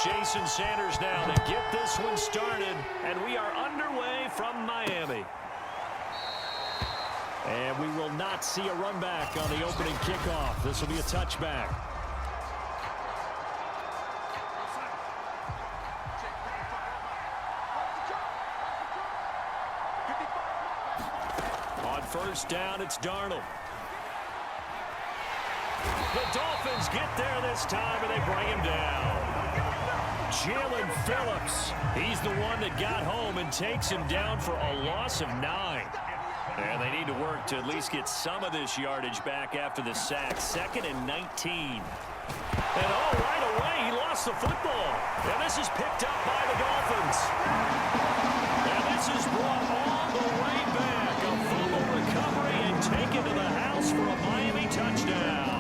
Jason Sanders now to get this one started, and we are underway from Miami. And we will not see a run back on the opening kickoff. This will be a touchback. On first down, it's Darnold. The Dolphins get there this time, and they bring him down. Jalen Phillips, he's the one that got home and takes him down for a loss of 9. And they need to work to at least get some of this yardage back after the sack. 2nd and 19. And right away, he lost the football. And this is picked up by the Dolphins. And this is brought all the way back. A fumble recovery and taken to the house for a Miami touchdown.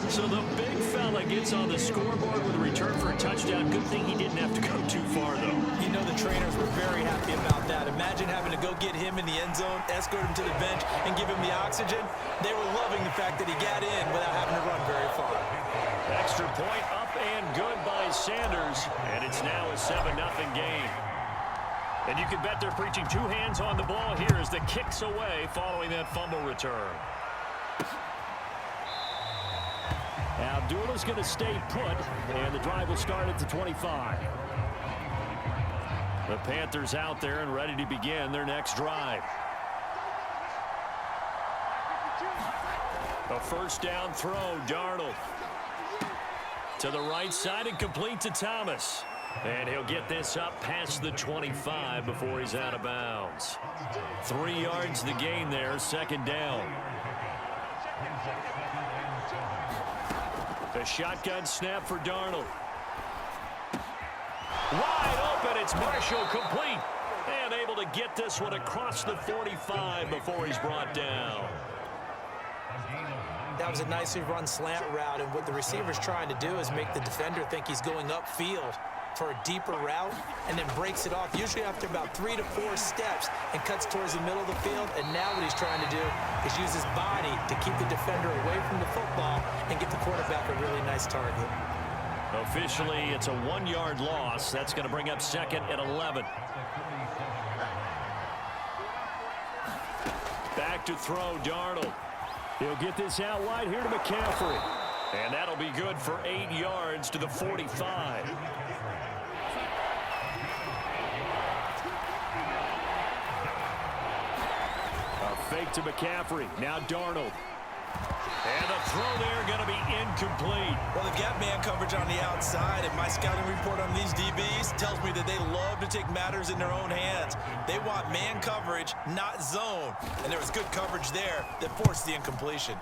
So the big fella gets on the scoreboard with a return for a touchdown. Good thing he didn't have to go too far, though. You know the trainers were very happy about that. Imagine having to go get him in the end zone, escort him to the bench, and give him the oxygen. They were loving the fact that he got in without having to run very far. Extra point up and good by Sanders. And it's now a 7-0 game. And you can bet they're preaching 2 hands on the ball here as the kick's away following that fumble return. Now, Abdullah's going to stay put, and the drive will start at the 25. The Panthers out there and ready to begin their next drive. A first down throw, Darnold. To the right side and complete to Thomas. And he'll get this up past the 25 before he's out of bounds. 3 yards the gain there, 2nd down. A shotgun snap for Darnold. Wide open, it's Marshall, complete. And able to get this one across the 45 before he's brought down. That was a nicely run slant route, and what the receiver's trying to do is make the defender think he's going upfield for a deeper route, and then breaks it off, usually after about 3 to 4 steps, and cuts towards the middle of the field. And now what he's trying to do is use his body to keep the defender away from the football and get the quarterback a really nice target. Officially, it's a 1-yard loss. That's going to bring up 2nd and 11. Back to throw, Darnold. He'll get this out wide here to McCaffrey. And that'll be good for 8 yards to the 45. A fake to McCaffrey. Now Darnold. And the throw there going to be incomplete. Well, they've got man coverage on the outside, and my scouting report on these DBs tells me that they love to take matters in their own hands. They want man coverage, not zone. And there was good coverage there that forced the incompletion.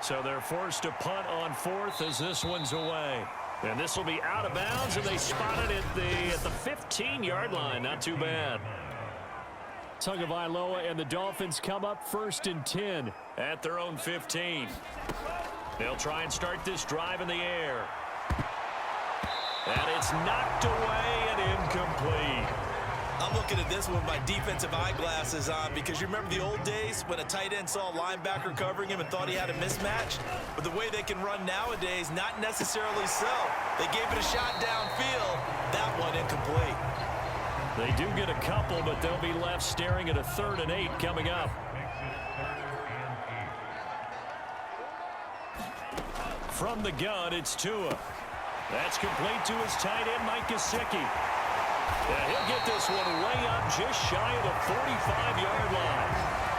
So they're forced to punt on 4th as this one's away. And this will be out of bounds, and they spot it at the 15-yard line. Not too bad. Tagovailoa and the Dolphins come up 1st and 10 at their own 15. They'll try and start this drive in the air. And it's knocked away and incomplete. I'm looking at this one with my defensive eyeglasses on, because you remember the old days when a tight end saw a linebacker covering him and thought he had a mismatch? But the way they can run nowadays, not necessarily so. They gave it a shot downfield. That one incomplete. They do get a couple, but they'll be left staring at a 3rd and 8 coming up. From the gun, it's Tua. That's complete to his tight end, Mike Gesicki. And he'll get this one way up just shy of the 45-yard line.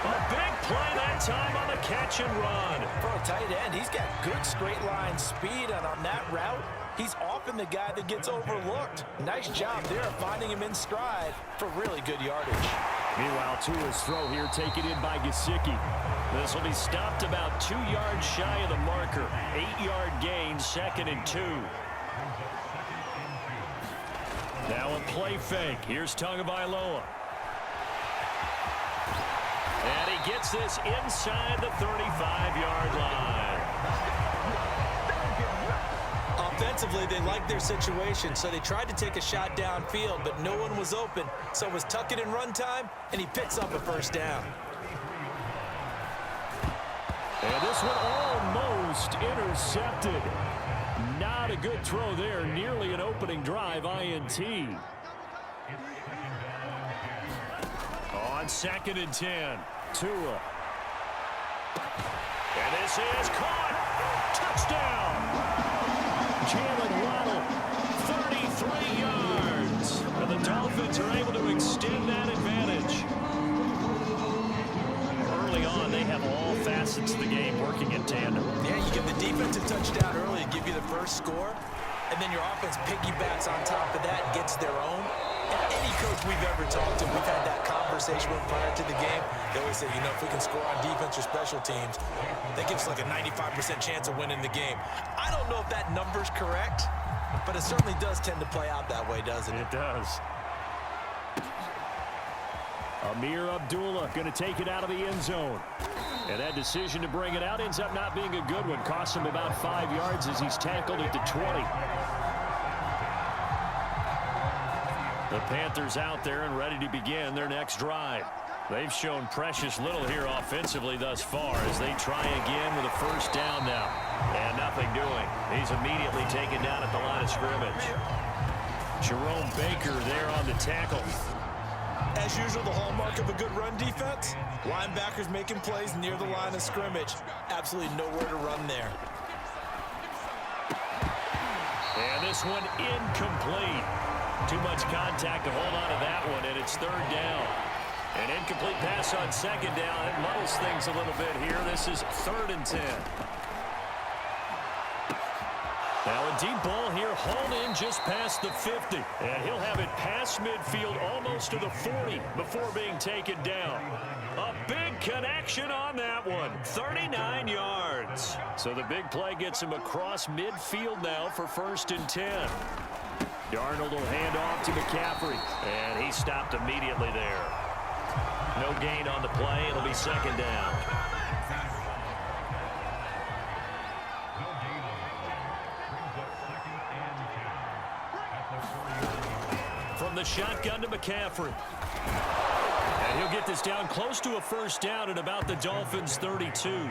A big play that time on the catch and run. For a tight end, he's got good straight line speed, and on that route, he's often the guy that gets overlooked. Nice job there finding him in stride for really good yardage. Meanwhile, Tua's throw here taken in by Gesicki. This will be stopped about 2 yards shy of the marker. 8-yard gain, 2nd and 2. Now a play fake. Here's Tagovailoa. And he gets this inside the 35-yard line. Offensively, they liked their situation, so they tried to take a shot downfield, but no one was open. So it was tuck it in run time, and he picks up a 1st down. And this one almost intercepted. Not a good throw there. Nearly an opening drive INT. On 2nd and 10. Tua. And this is caught. Touchdown. Jalen Waddle, 33 yards. And the Dolphins are able to extend that advantage. Early on, they have all facets of the game working in tandem. Yeah, you give the defense a touchdown early and give you the first score, and then your offense piggybacks on top of that and gets their own. And any coach we've ever talked to, we've had that conversation with prior to the game. They always say, you know, if we can score on defense or special teams, that gives like a 95% chance of winning the game. I don't know if that number's correct, but it certainly does tend to play out that way, doesn't it? It does. Amir Abdullah going to take it out of the end zone. And that decision to bring it out ends up not being a good one. Costs him about 5 yards as he's tackled at the 20. The Panthers out there and ready to begin their next drive. They've shown precious little here offensively thus far as they try again with a first down now. And nothing doing. He's immediately taken down at the line of scrimmage. Jerome Baker there on the tackle. As usual, the hallmark of a good run defense, linebackers making plays near the line of scrimmage. Absolutely nowhere to run there. And this one incomplete. Too much contact to hold on to that one, and it's 3rd down. An incomplete pass on 2nd down. It muddles things a little bit here. This is 3rd and 10. Now a deep ball here, hauled in just past the 50. And he'll have it past midfield almost to the 40 before being taken down. A big connection on that one. 39 yards. So the big play gets him across midfield now for 1st and 10. Darnold will hand off to McCaffrey. And he stopped immediately there. No gain on the play. It'll be 2nd down. From the shotgun to McCaffrey. And he'll get this down close to a first down at about the Dolphins' 32.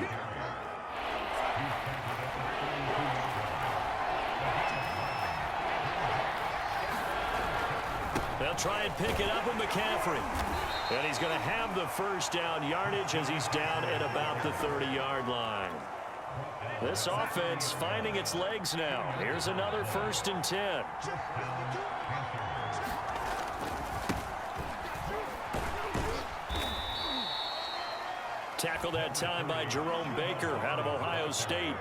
They'll try and pick it up with McCaffrey. And he's going to have the first down yardage as he's down at about the 30-yard line. This offense finding its legs now. Here's another 1st and 10. Tackled that time by Jerome Baker out of Ohio State.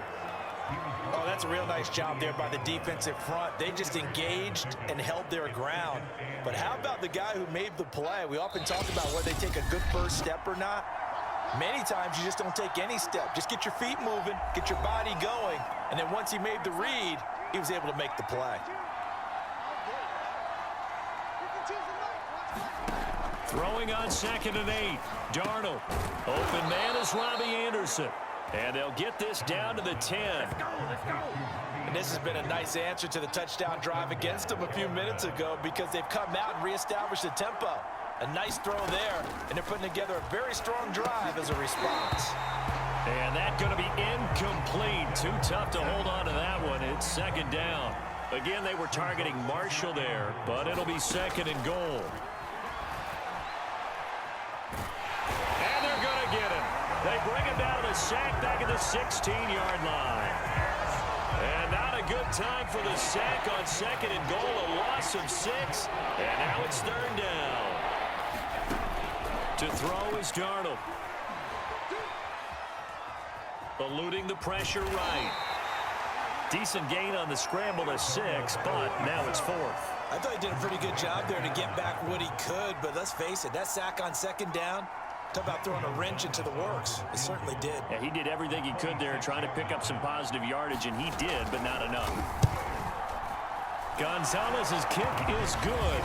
Oh, that's a real nice job there by the defensive front. They just engaged and held their ground. But how about the guy who made the play? We often talk about whether they take a good first step or not. Many times you just don't take any step. Just get your feet moving, get your body going, and then once he made the read, he was able to make the play. Throwing on 2nd and 8. Darnold. Open man is Robbie Anderson. And they'll get this down to the 10. Let's go. And this has been a nice answer to the touchdown drive against them a few minutes ago because they've come out and reestablished the tempo. A nice throw there, and they're putting together a very strong drive as a response. And that's going to be incomplete. Too tough to hold on to that one. It's 2nd down. Again, they were targeting Marshall there, but it'll be 2nd and goal. And they're going to get him. They bring him down to the sack back at the 16-yard line. And not a good time for the sack on 2nd and goal. A loss of 6. And now it's 3rd down. To throw is Darnold. Eluding the pressure right. Decent gain on the scramble to 6, but now it's 4th. I thought he did a pretty good job there to get back what he could, but let's face it, that sack on 2nd down, talk about throwing a wrench into the works. It certainly did. Yeah, he did everything he could there trying to pick up some positive yardage, and he did, but not enough. Gonzalez's kick is good,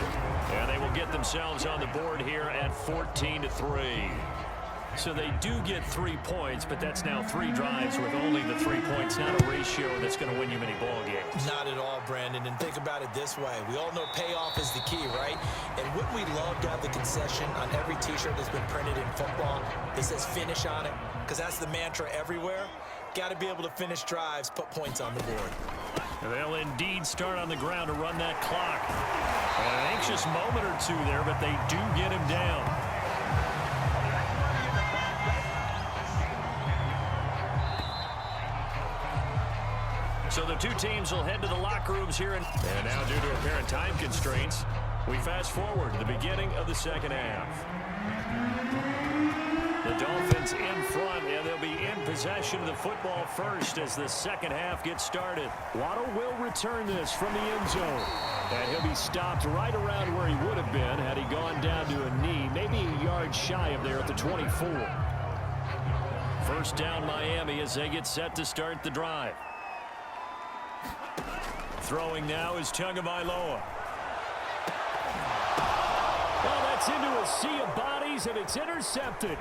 and they will get themselves on the board here at 14-3. So they do get 3 points, but that's now 3 drives with only the 3 points, not a ratio that's going to win you many ball games. Not at all, Brandon, and think about it this way. We all know payoff is the key, right? And wouldn't we love to have the concession on every T-shirt that's been printed in football that says finish on it? Because that's the mantra everywhere. Got to be able to finish drives, put points on the board. They'll indeed start on the ground to run that clock. An anxious moment or two there, but they do get him down. So the two teams will head to the locker rooms here. And now, due to apparent time constraints, we fast forward to the beginning of the second half. The Dolphins in front, and they'll be in possession of the football first as the second half gets started. Waddle will return this from the end zone. And he'll be stopped right around where he would have been had he gone down to a knee, maybe a yard shy of there at the 24. First down Miami as they get set to start the drive. Throwing now is Tagovailoa. Well, that's into a sea of bodies, and it's intercepted.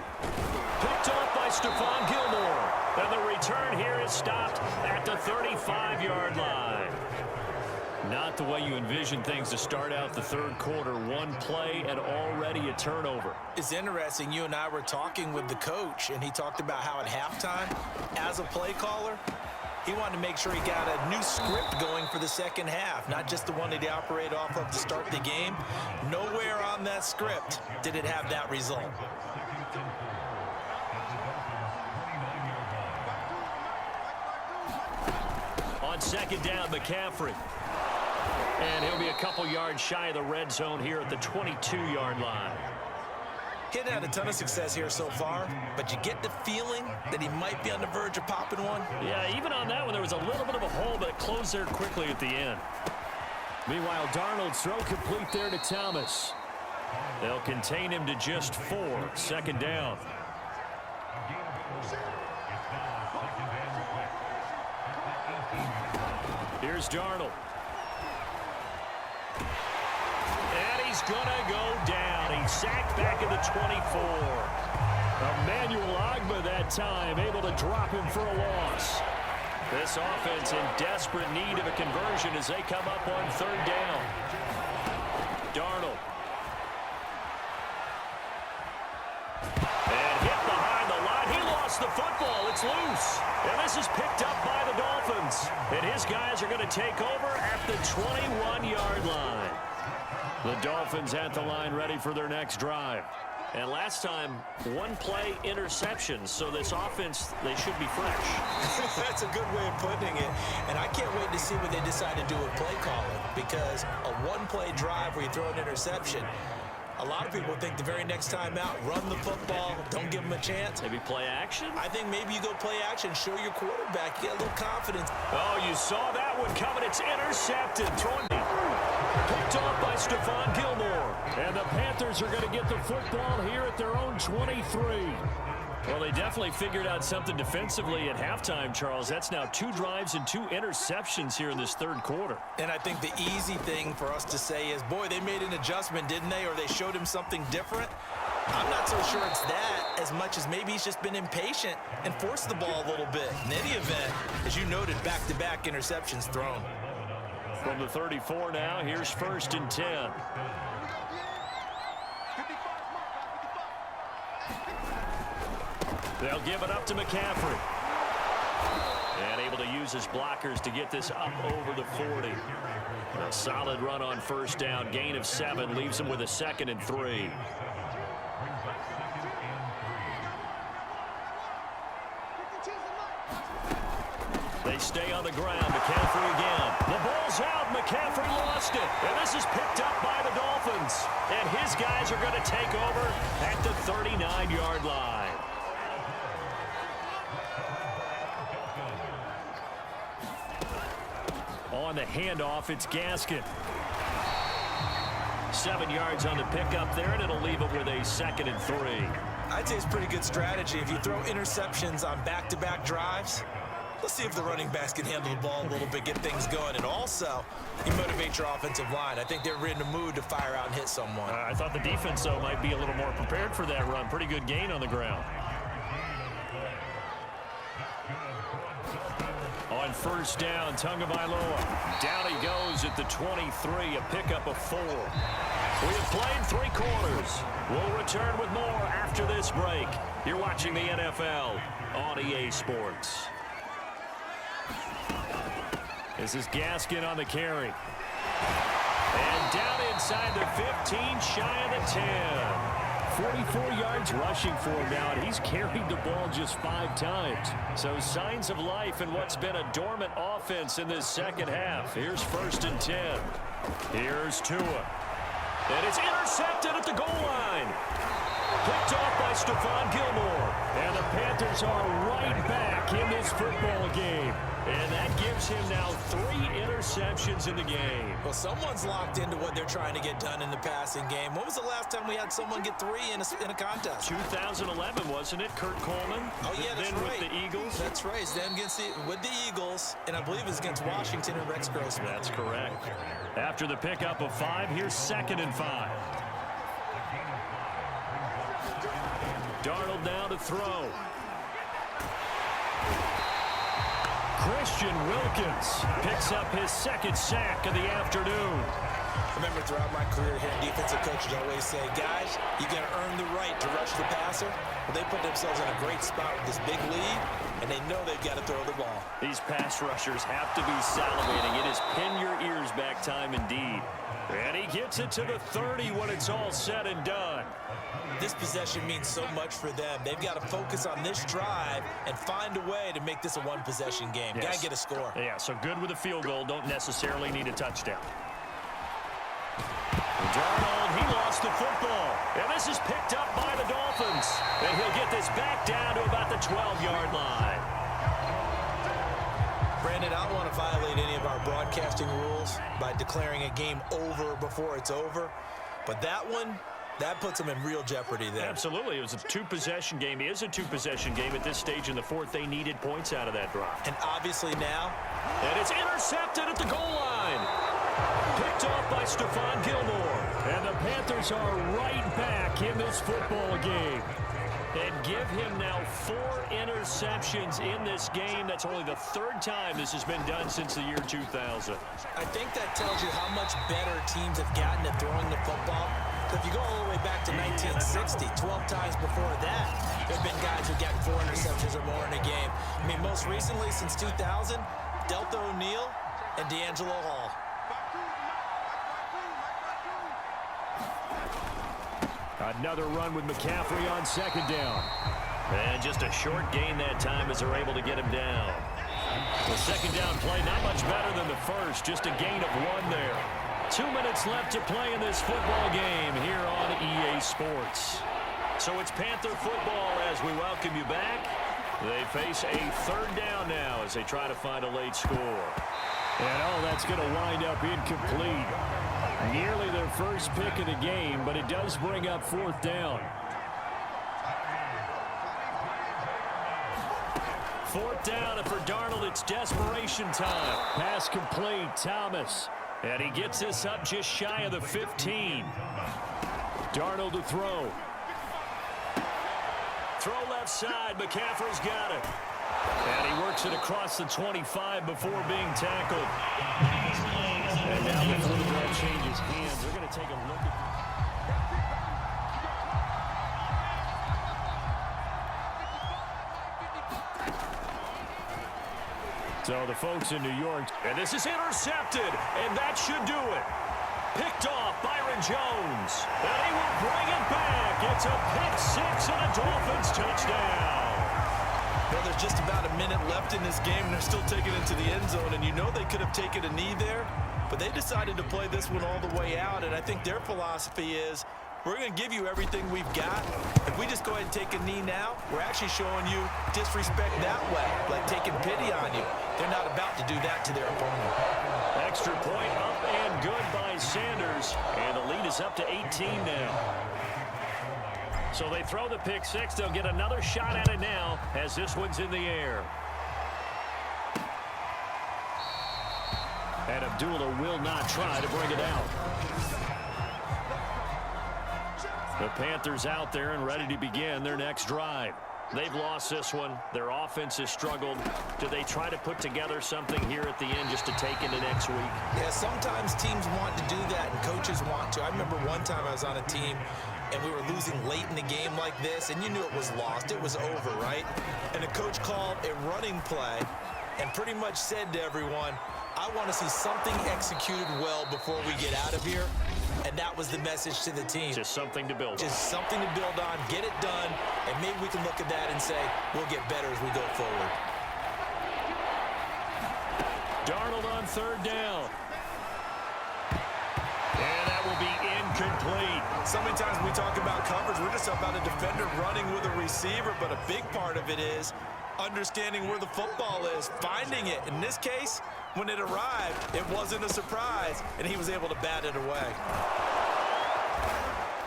Picked off by Stephon Gilmore. And the return here is stopped at the 35-yard line. Not the way you envision things to start out the third quarter. One play and already a turnover. It's interesting. You and I were talking with the coach, and he talked about how at halftime, as a play caller, he wanted to make sure he got a new script going for the second half, not just the one that he operated off of to start the game. Nowhere on that script did it have that result. On second down, McCaffrey. And he'll be a couple yards shy of the red zone here at the 22-yard line. He hadn't had a ton of success here so far, but you get the feeling that he might be on the verge of popping one. Yeah, even on that one, there was a little bit of a hole, but it closed there quickly at the end. Meanwhile, Darnold's throw complete there to Thomas. They'll contain him to just 4. Second down. Here's Darnold. And he's going to go down. He's sacked back at the 24. Emmanuel Ogbah that time able to drop him for a loss. This offense in desperate need of a conversion as they come up on third down. Darnold. And hit behind the line. He lost the football. It's loose. And this is picked up by the Dolphins. And his guys are going to take over at the 21-yard line. The Dolphins at the line ready for their next drive. And last time, one play interception. So this offense, they should be fresh. That's a good way of putting it. And I can't wait to see what they decide to do with play calling. Because a one-play drive where you throw an interception, a lot of people think the very next time out, run the football, don't give them a chance. Maybe play action? I think maybe you go play action, show your quarterback, get a little confidence. Oh, you saw that one coming. It's intercepted. Throwing picked off by Stephon Gilmore. And the Panthers are going to get the football here at their own 23. Well, they definitely figured out something defensively at halftime, Charles. That's now 2 drives and 2 interceptions here in this third quarter. And I think the easy thing for us to say is, boy, they made an adjustment, didn't they? Or they showed him something different. I'm not so sure it's that as much as maybe he's just been impatient and forced the ball a little bit. In any event, as you noted, back-to-back interceptions thrown. From the 34 now, here's 1st and 10. They'll give it up to McCaffrey. And able to use his blockers to get this up over the 40. A solid run on first down. Gain of 7 leaves him with a 2nd and 3. They stay on the ground. McCaffrey again. The ball's out. McCaffrey lost it. And this is picked up by the Dolphins. And his guys are going to take over at the 39-yard line. On the handoff, it's Gaskin. 7 yards on the pickup there, and it'll leave it with a 2nd and 3. I'd say it's pretty good strategy. If you throw interceptions on back-to-back drives, let's see if the running backs can handle the ball a little bit, get things going. And also, you motivate your offensive line. I think they're in the mood to fire out and hit someone. I thought the defense, though, might be a little more prepared for that run. Pretty good gain on the ground. On first down, Tagovailoa. Down he goes at the 23, a pickup of 4. We have played 3 quarters. We'll return with more after this break. You're watching the NFL on EA Sports. This is Gaskin on the carry. And down inside the 15, shy of the 10. 44 yards rushing for him now, and he's carried the ball just 5 times. So signs of life in what's been a dormant offense in this second half. Here's 1st and 10. Here's Tua. And it's intercepted at the goal line. Picked off by Stephon Gilmore. And the Panthers are right back in this football game. And that gives him now 3 interceptions in the game. Well, someone's locked into what they're trying to get done in the passing game. When was the last time we had someone get 3 in a contest? 2011, wasn't it? Kurt Coleman? Oh, yeah, that's then right. With the Eagles? That's right. Then with the Eagles, and I believe it was against Washington and Rex Grossman. That's correct. After the pickup of 5, here's 2nd and 5. Darnold now to throw. Christian Wilkins picks up his 2nd sack of the afternoon. I remember throughout my career here, defensive coaches always say, guys, you got to earn the right to rush the passer. Well, they put themselves in a great spot with this big lead, and they know they've got to throw the ball. These pass rushers have to be salivating. It is pin your ears back time indeed. And he gets it to the 30 when it's all said and done. This possession means so much for them. They've got to focus on this drive and find a way to make this a one-possession game. Yes. Got to get a score. Yeah, so good with a field goal. Don't necessarily need a touchdown. Darnold, he lost the football. And this is picked up by the Dolphins. And he'll get this back down to about the 12-yard line. Brandon, I don't want to violate any of our broadcasting rules by declaring a game over before it's over. But that one, that puts them in real jeopardy there. Absolutely. It was a 2-possession game. It is a 2-possession game at this stage in the 4th. They needed points out of that drive. And obviously now. And it's intercepted at the goal line. Picked off by Stephon Gilmore. And the Panthers are right back in this football game. And give him now 4 interceptions in this game. That's only the 3rd time this has been done since the year 2000. I think that tells you how much better teams have gotten at throwing the football. If you go all the way back to 1960, 12 times before that, there have been guys who've gotten 4 interceptions or more in a game. I mean, most recently, since 2000, Delta O'Neal and D'Angelo Hall. Another run with McCaffrey on 2nd down. And just a short gain that time as they're able to get him down. The 2nd down play, not much better than the first, just a gain of 1 there. 2 minutes left to play in this football game here on EA Sports. So it's Panther football as we welcome you back. They face a 3rd down now as they try to find a late score. And that's going to wind up incomplete. Nearly their first pick of the game, but it does bring up 4th down. 4th down, and for Darnold, it's desperation time. Pass complete, Thomas. And he gets this up just shy of the 15. Darnold to throw. Throw left side, McCaffrey's got it. And he works it across the 25 before being tackled. And now before the ball changes hands, they're going to take a look at So the folks in New York, and this is intercepted, and that should do it. Picked off Byron Jones, and he will bring it back. It's a pick 6 and a Dolphins touchdown. Well, there's just about a minute left in this game, and they're still taking it to the end zone, and you know they could have taken a knee there, but they decided to play this one all the way out, and I think their philosophy is, we're going to give you everything we've got. If we just go ahead and take a knee now, we're actually showing you disrespect that way, like taking pity on you. They're not about to do that to their opponent. Extra point up and good by Sanders, and the lead is up to 18 now. So they throw the pick 6. They'll get another shot at it now as this one's in the air. And Abdullah will not try to bring it out. The Panthers out there and ready to begin their next drive. They've lost this one. Their offense has struggled. Do they try to put together something here at the end just to take into next week? Yeah, sometimes teams want to do that and coaches want to. I remember one time I was on a team and we were losing late in the game like this, and you knew it was lost. It was over, right? And the coach called a running play and pretty much said to everyone, I want to see something executed well before we get out of here. And that was the message to the team. Just something to build on. Just something to build on, get it done, and maybe we can look at that and say, we'll get better as we go forward. Darnold on third down. And that will be incomplete. So many times we talk about coverage, we're just about a defender running with a receiver, but a big part of it is understanding where the football is, finding it. In this case, when it arrived, it wasn't a surprise, and he was able to bat it away.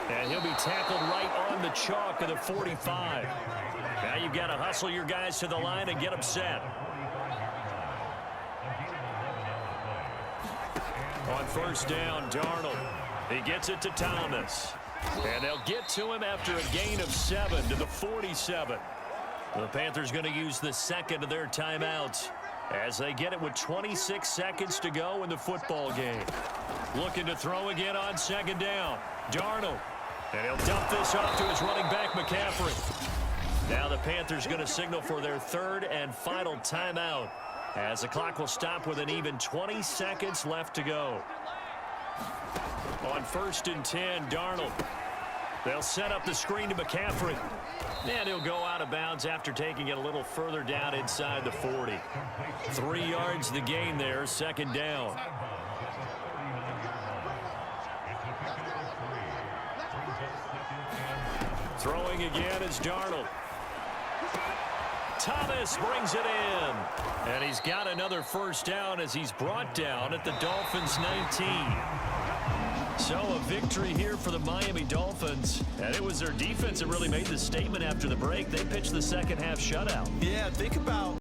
And he'll be tackled right on the chalk of the 45. Now you've got to hustle your guys to the line and get them set. On first down, Darnold. He gets it to Thomas. And they'll get to him after a gain of 7 to the 47. The Panthers going to use the second of their timeouts as they get it with 26 seconds to go in the football game. Looking to throw again on second down. Darnold. And he'll dump this off to his running back, McCaffrey. Now the Panthers going to signal for their third and final timeout, as the clock will stop with an even 20 seconds left to go. On first and 10, Darnold. They'll set up the screen to McCaffrey. And he'll go out of bounds after taking it a little further down inside the 40. 3 yards the gain there, second down. Throwing again is Darnold. Thomas brings it in. And he's got another first down as he's brought down at the Dolphins' 19. So a victory here for the Miami Dolphins. And it was their defense that really made the statement after the break. They pitched the second half shutout. Yeah, think about